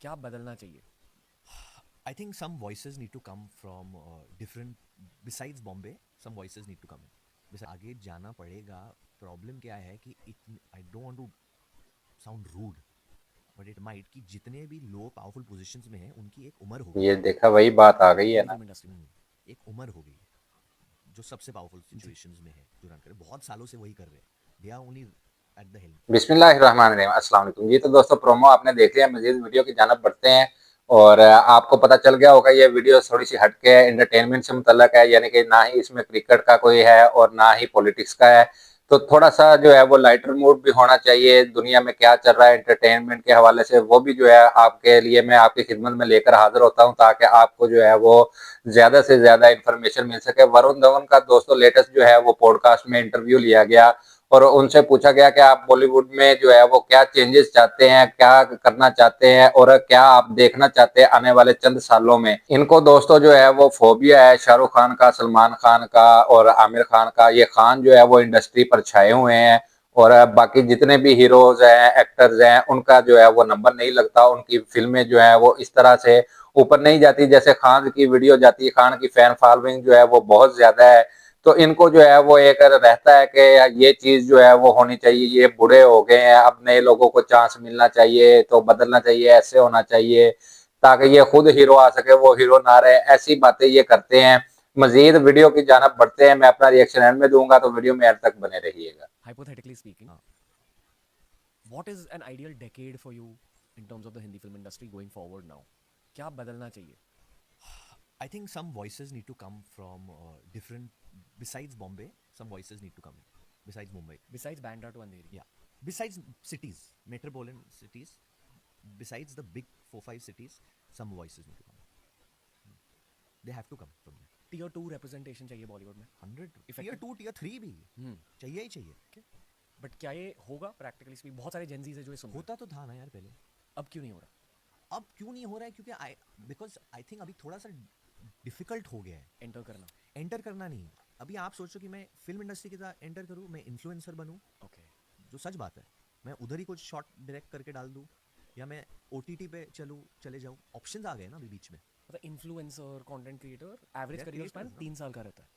क्या बदलना चाहिए? I think some voices need to come from different, besides Bombay, some voices need to come in. आगे जाना पड़ेगा. प्रॉब्लम क्या है कि I don't want to sound rude, but it might कि जितने भी लो पावरफुल पोजीशंस में हैं उनकी एक उम्र हो गई ये है. देखा, वही बात आ गई है हिंदी ना। फिल्म इंडस्ट्री में। एक उम्र हो गई है जो सबसे पावरफुल जी। सिचुएशंस में है, जो रन करे बहुत सालों से वही कर रहे हैं. They are only at the helm. बिस्मिल्लाहिर्रहमानिर्रहीम, अस्सलाम वालेकुम। ये तो दोस्तों प्रोमो आपने देख लिया, मजीद वीडियो की जानब बढ़ते हैं। और आपको पता चल गया होगा ये वीडियो थोड़ी सी हटके है, एंटरटेनमेंट से मुतल्लक है, यानी कि ना ही इसमें क्रिकेट का कोई है और ना ही पॉलिटिक्स का है। तो थोड़ा सा जो है वो लाइटर मूड भी होना चाहिए, दुनिया में क्या चल रहा है एंटरटेनमेंट के हवाले से वो भी जो है आपके लिए मैं आपकी खिदमत में लेकर हाजिर होता हूँ, ताकि आपको जो है वो ज्यादा से ज्यादा इंफॉर्मेशन मिल सके। वरुण धवन का दोस्तों लेटेस्ट जो है वो पॉडकास्ट में इंटरव्यू लिया गया और उनसे पूछा गया कि आप बॉलीवुड में जो है वो क्या चेंजेस चाहते हैं, क्या करना चाहते हैं और क्या आप देखना चाहते हैं आने वाले चंद सालों में। इनको दोस्तों जो है वो फोबिया है शाहरुख खान का, सलमान खान का और आमिर खान का। ये खान जो है वो इंडस्ट्री पर छाए हुए हैं और बाकी जितने भी हीरोज हैं, एक्टर्स हैं, उनका जो है वो नंबर नहीं लगता। उनकी फिल्में जो है वो इस तरह से ऊपर नहीं जाती जैसे खान की वीडियो जाती है। खान की फैन फॉलोइंग जो है वो बहुत ज्यादा है। तो इनको जो है वो एक रहता है कि ये चीज जो है वो होनी चाहिए, ये बूढ़े हो गए हैं, अब नए लोगों को चांस मिलना चाहिए, तो बदलना चाहिए, ऐसे होना चाहिए ताकि ये खुद हीरो आ सके, वो हीरो ना रहे। ऐसी बातें ये करते हैं। मजीद वीडियो की जानब बढ़ते हैं, मैं अपना रिएक्शन एंड में दूंगा, तो वीडियो में एंड तक बने रहिएगा। हाइपोथेटिकली स्पीकिंग, हाँ. What is an ideal decade for you in terms of the Hindi film industry going forward now? क्या बदलना चाहिए? I think some voices need to come from different, besides Bombay, some voices need to come in. Besides Mumbai. Besides Bandra to Andheri. Yeah. Besides cities, metropolitan cities, besides the big 4 5 cities, some voices need to come. They have to come from there. Tier 2 representation चाहिए बॉलीवुड में। 100. Tier effective. 2, Tier 3 भी हम्म। चाहिए ही चाहिए. But क्या ये होगा practically speak? बहुत सारे जेंजीज है जो ये सुन रहे होता तो था ना यार पहले. हैं, अब क्यों नहीं हो रहा? अब क्यों नहीं हो रहा है? क्योंकि आई बिकॉज आई थिंक अभी थोड़ा सा डिफिकल्ट हो गया है एंटर करना। एंटर करना. नहीं, अभी आप सोचो कि मैं फिल्म इंडस्ट्री की तरह एंटर करूँ, मैं इन्फ्लुएंसर बनूँ, ओके। जो सच बात है. मैं उधर ही कुछ शॉट डायरेक्ट करके डाल दूँ, या मैं OTT पे चले जाऊँ. ऑप्शंस आ गए ना अभी बीच में. मतलब influencer, content creator, average they are career span creators ना. 3 साल का रहता है।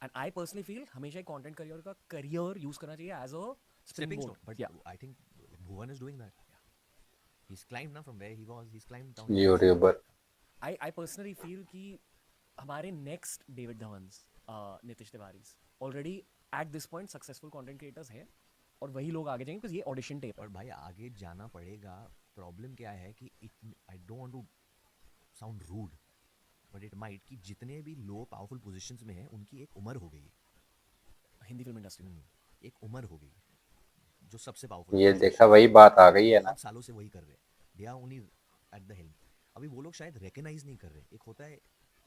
एंड आई पर्सनली फील हमेशा ही कंटेंट करियर का करियर यूज करना चाहिए as a spring stepping board. Stone. But yeah I think Bhuvan is doing that. He's climbed now from where he was. He's climbed down here also. YouTuber. I personally feel कि हमारे next David Dhawans, Nitish Tiwari already at this point successful content creators हैं और वही लोग आगे जाएंगे because ये audition tape है। और भाई आगे जाना पड़ेगा. प्रॉब्लम क्या है कि I don't want to sound rude, but it might कि जितने भी लो पावरफुल पोजीशंस में हैं उनकी एक उम्र हो गई है. हिंदी फिल्म इंडस्ट्री में। एक उम्र हो गई है जो सबसे पावरफुल ये देखा, सिचुएशंस वही में है, बात आ गई है ना। बहुत सालों से वही कर रहे हैं. They are only at the helm. अभी वो लोग शायद रिकग्नाइज नहीं कर रहे. एक होता है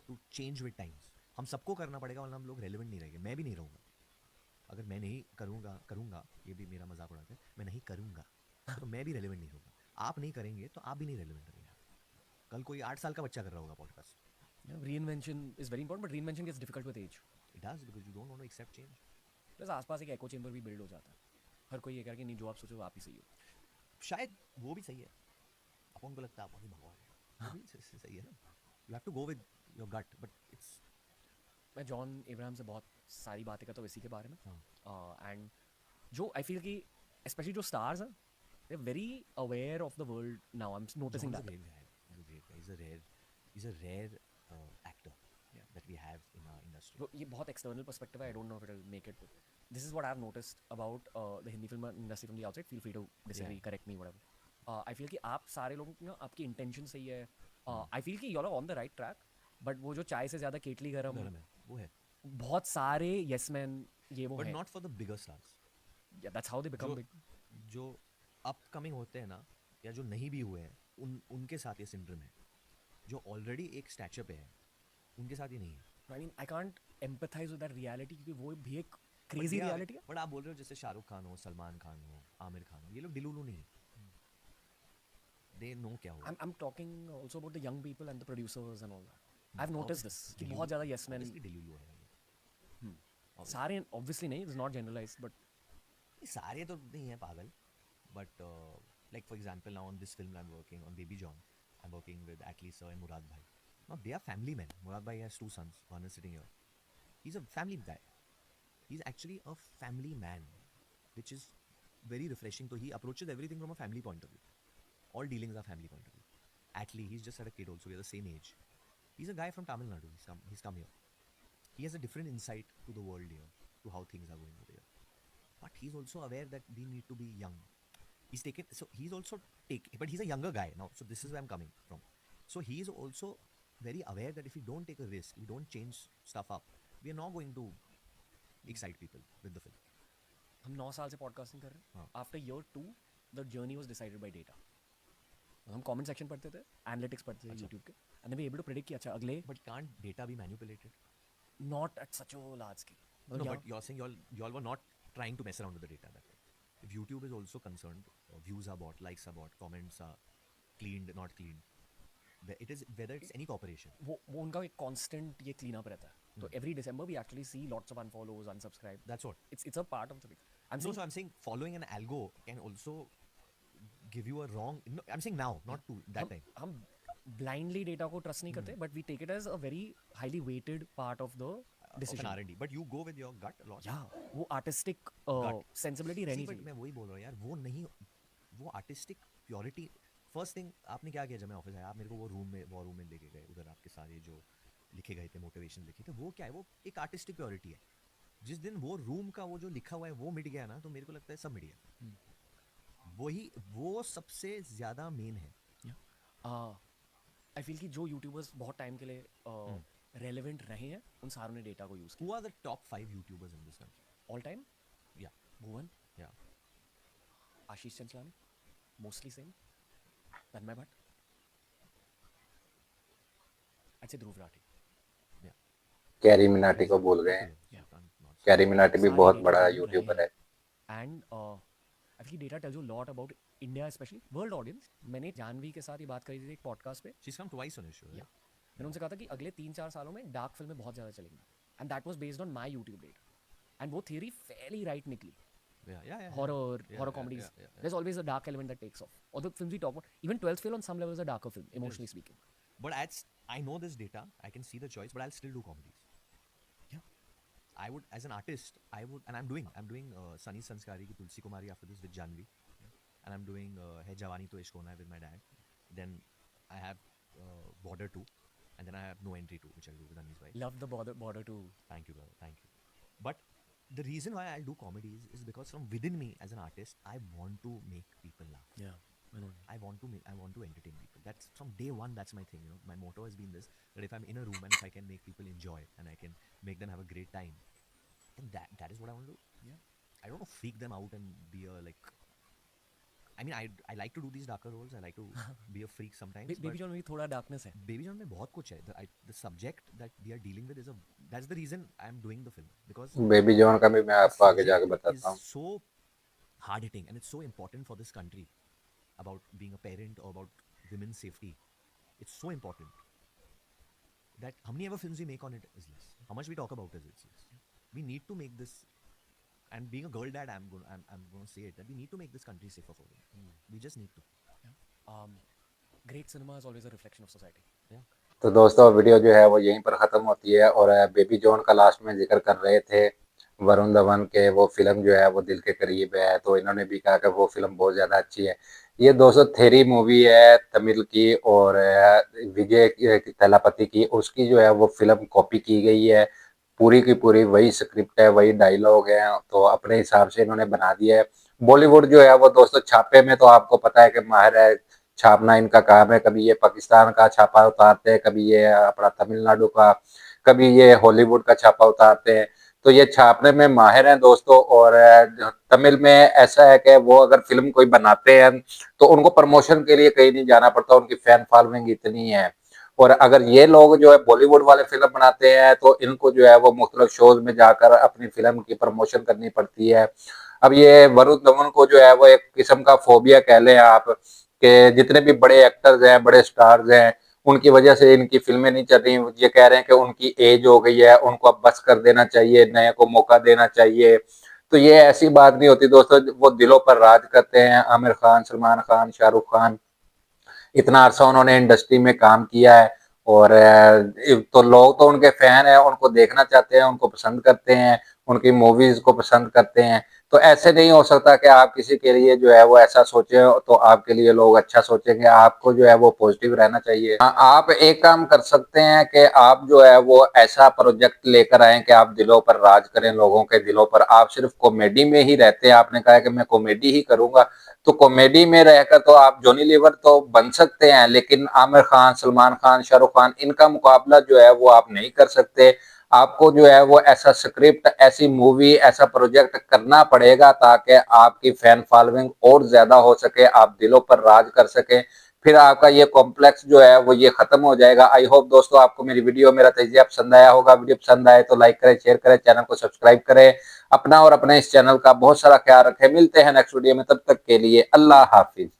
टू चेंज विद टाइम्स. हम सबको करना पड़ेगा वरना हम लोग रेलिवेंट नहीं रहेंगे. मैं भी नहीं रहूँगा अगर मैं नहीं करूँगा. ये भी मेरा मजाक उड़ाते हैं, मैं नहीं करूँगा तो मैं भी रेलिवेंट नहीं रहूँगा. आप नहीं करेंगे तो आप भी नहीं रेलिवेंट रहेंगे. कल कोई 8 साल का बच्चा कर रहा होगा podcast. Reinvention is very important but reinvention gets difficult with age. It does because you don't want to accept change. Plus आसपास एक एको चेंबर भी बिल्ड हो जाता है। हर कोई ये कह रहा है कि नहीं जो आप सोचो वो आप ही सही हो। शायद वो भी सही है. अपन को लगता है अपन ही भगवान है. वो भी सही है ना. You have to go with your gut, but it's. मैं जॉन इब्राहिम से बहुत सारी बातें करता हूँ इसी के बारे में। हाँ. एंड जो आई फील कि स्पेशली जो स्टार्स हैं they very aware of the world now. I am noticing John's a that. great guy. He's a great guy. He's a rare actor that we have in our industry. ये बहुत external perspective है। I don't know if it will make it. This is what I have noticed about the Hindi film industry from the outside. Feel free to disagree, correct me, whatever. I feel कि आप सारे लोगों की ना आपकी intention सही है। I feel कि you are on the right track. But वो जो चाय से ज़्यादा केटली गरम, गरम है वो है. बहुत सारे येस मैन ये वो बट हैं। Not for the bigger stars. That's how they become जो बिग। जो अपकमिंग होते हैं ना, या जो नहीं भी हुए हैं, उनके साथ ये सिंड्रोम है. जो ऑलरेडी एक स्टैचर पे है उनके साथ ये नहीं है. I mean I can't empathise with that reality क्योंकि वो भी एक बट क्रेजी रियलिटी है। बट आप बोल रहे हो जैसे शाहरुख खान हो, सलमान खान हो, आमिर खान हो, ये लोग डिलूलू नहीं है. दे नो क्या हो रहा I'm talking also about the young people and the producers and all that. है. I've noticed this कि बहुत ज़्यादा yes men ऑब्वियसली डिलूलू है ये. Obviously. सारे obviously नहीं, it's not generalized but ये सारे तो नहीं है पागल. But like for example now on this film I am working on baby John, working with Atli sir and Murad bhai. Now they are family men. Murad bhai has 2 sons. One is sitting here. He's a family guy. He's actually a family man, which is very refreshing. So he approaches everything from a family point of view. All dealings are family point of view. Atli, he's just had a kid also. We're the same age. He's a guy from Tamil Nadu. He's come here. He has a different insight to the world here, to how things are going over here. But he's also aware that we need to be young. He's but he's a younger guy now. So this is where I'm coming from. So he is also very aware that if we don't take a risk, we don't change stuff up, we are not going to excite people with the film. हम 9 साल से podcasting कर रहे हैं. हाँ. After year 2 the journey was decided by data. हम comment section पढ़ते थे, एनालिटिक्स पढ़ते थे अच्छा. यूट्यूब के, and then we able to predict कि अच्छा अगले But can't data be manipulated? Not at such a large scale. No, but you're saying y'all were not trying to mess around with the data that way. If YouTube is also concerned, views are bought, likes are bought, comments are cleaned, not cleaned. It is whether it's any corporation. वो उनका एक constant ये clean up रहता है. तो every December we actually see lots of unfollows, unsubscribe. That's what. It's a part of the thing. No, so I'm saying following an algo can also give you a wrong. No, I'm saying now, not to that time. हम blindly data को trust नहीं करते, but we take it as a very highly weighted part of the Of an decision. R&D, but you go with your gut a lot. या वो artistic sensibility See, रहनी but चाहिए. मैं वही बोल रहा हूँ यार, वो आर्टिस्टिक प्योरिटी. फर्स्ट थिंग आपने क्या किया जब मैं ऑफिस आया, आप मेरे को वो वॉर रूम में लेके गए, उधर आपके सारे जो लिखे गए थे मोटिवेशन लिखे थे, वो क्या है, वो एक आर्टिस्टिक प्योरिटी है. जिस दिन वो रूम का वो जो लिखा हुआ है वो मिट गया ना, तो मेरे को लगता है सब मिट गया. वो सबसे ज्यादा मेन है. आई फील कि जो यूट्यूबर्स बहुत टाइम के लिए रेलेवेंट रहे हैं, उन सारों ने डेटा को यूज Who किया. are the top 5 YouTubers in this country? All time Yeah, Bhuvan, yeah. Ashish Chanchlani, mostly same, Tanmay Bhatt, अच्छे ध्रुव राठी. कैरी मिनाटी को भूल गए हैं. कैरी मिनाटी भी बहुत बड़ा यूट्यूबर है. And I feel data tells you lot about India, specially world audience. मैंने जानवी के साथ ये बात करी थी एक पॉडकास्ट पे. She's come twice on his show. Yeah. मैंने उनसे कहा था कि अगले 3-4 सालों में डार्क फिल्में बहुत ज़्यादा चलेंगी, and that was based on my YouTube data. And वो थियरी फेयरली राइट निकली. Yeah. Horror Yeah, comedies, yeah. there's always a dark element that takes off. Or the films we talk about, even 12th Fail on some level is a darker film, emotionally speaking. But I know this data, I can see the choice, but I'll still do comedies. Yeah. I would, as an artist, and I'm doing Sunny Sanskari ki Tulsi Kumari after this with Janvi, and I'm doing Hai Jawani To Ishq Hona Hai with my dad. Then I have Border 2, and then I have No Entry 2, which I'll do with Anis bhai. Love the border too. Thank you, brother. Thank you. But the reason why I'll do comedies is because from within me as an artist, I want to make people laugh. Yeah, I know. I want to entertain people. That's from day one. That's my thing. My motto has been this: that if I'm in a room and if I can make people enjoy and I can make them have a great time, then that is what I want to do. Yeah. I don't want to freak them out and be a like. I mean, I like to do these darker roles. I like to be a freak sometimes. Baby John में भी थोड़ा darkness है. Baby John में बहुत कुछ है. The subject that we are dealing with that's the reason I'm doing the film, because baby John का भी मैं आपको आगे जाके बताता हूँ. is so hard hitting and it's so important for this country about being a parent or about women's safety. It's so important that how many ever films we make on it is less. How much we talk about it is less. We need to make this, and being a girl dad, I'm going to say it, that we need to make this country safer for women. We just need to. Great cinema is always a reflection of society. Yeah. तो दोस्तों video जो है वो यहीं पर ख़त्म होती है. और बेबी जॉन का लास्ट में जिक्र कर रहे थे वरुण धवन के, वो फिल्म जो है वो दिल के करीब है. तो इन्होंने भी कहा कि वो फिल्म बहुत ज़्यादा अच्छी है. ये दोस्तों थेरी मूवी है तमिल की, और विजय थलापति की, उसकी जो है वो फिल्म कॉपी की गई है. पूरी की पूरी वही स्क्रिप्ट है, वही डायलॉग है, तो अपने हिसाब से इन्होंने बना दिया है. बॉलीवुड जो है वो दोस्तों छापे में तो आपको पता है कि माहिर है. छापना इनका काम है. कभी ये पाकिस्तान का छापा उतारते हैं, कभी ये अपना तमिलनाडु का, कभी ये हॉलीवुड का छापा उतारते हैं. तो ये छापने में माहिर हैं दोस्तों. और तमिल में ऐसा है कि वो अगर फिल्म कोई बनाते हैं तो उनको प्रमोशन के लिए कहीं नहीं जाना पड़ता, उनकी फैन फॉलोइंग इतनी है. और अगर ये लोग जो है बॉलीवुड वाले फिल्म बनाते हैं तो इनको जो है वो मुख्तलिफ शोज में जाकर अपनी फिल्म की प्रमोशन करनी पड़ती है. अब ये वरुण धवन को जो है वो एक किस्म का फोबिया कह लें आप, कि जितने भी बड़े एक्टर्स हैं, बड़े स्टार्स हैं, उनकी वजह से इनकी फिल्में नहीं चल रही. ये कह रहे हैं कि उनकी एज हो गई है, उनको अब बस कर देना चाहिए, नए को मौका देना चाहिए. तो ये ऐसी बात नहीं होती दोस्तों. वो दिलों पर राज करते हैं. आमिर खान, सलमान खान, शाहरुख खान, इतना अरसा उन्होंने इंडस्ट्री में काम किया है और तो लोग तो उनके फैन है, उनको देखना चाहते हैं, उनको पसंद करते हैं, उनकी मूवीज को पसंद करते हैं। तो ऐसे नहीं हो सकता कि आप किसी के लिए जो है वो ऐसा सोचे तो आपके लिए लोग अच्छा सोचेंगे। आपको जो है वो पॉजिटिव रहना चाहिए। आप एक काम कर सकते हैं कि आप जो है वो ऐसा प्रोजेक्ट लेकर आए कि आप दिलों पर राज करें, लोगों के दिलों पर। आप सिर्फ कॉमेडी में ही रहते हैं, आपने कहा कि मैं कॉमेडी ही करूंगा, तो कॉमेडी में रहकर तो आप जॉनी लीवर तो बन सकते हैं, लेकिन आमिर खान, सलमान खान, शाहरुख खान, इनका मुकाबला जो है वो आप नहीं कर सकते। आपको जो है वो ऐसा स्क्रिप्ट, ऐसी मूवी, ऐसा प्रोजेक्ट करना पड़ेगा ताकि आपकी फैन फॉलोइंग और ज्यादा हो सके, आप दिलों पर राज कर सके। फिर आपका ये कॉम्प्लेक्स जो है वो ये खत्म हो जाएगा। आई होप दोस्तों आपको मेरी वीडियो, मेरा तजिया पसंद आया होगा। वीडियो पसंद आए तो लाइक करें, शेयर करें, चैनल को सब्सक्राइब करें। अपना और अपने इस चैनल का बहुत सारा ख्याल रखें। मिलते हैं नेक्स्ट वीडियो में, तब तक के लिए अल्लाह हाफिज।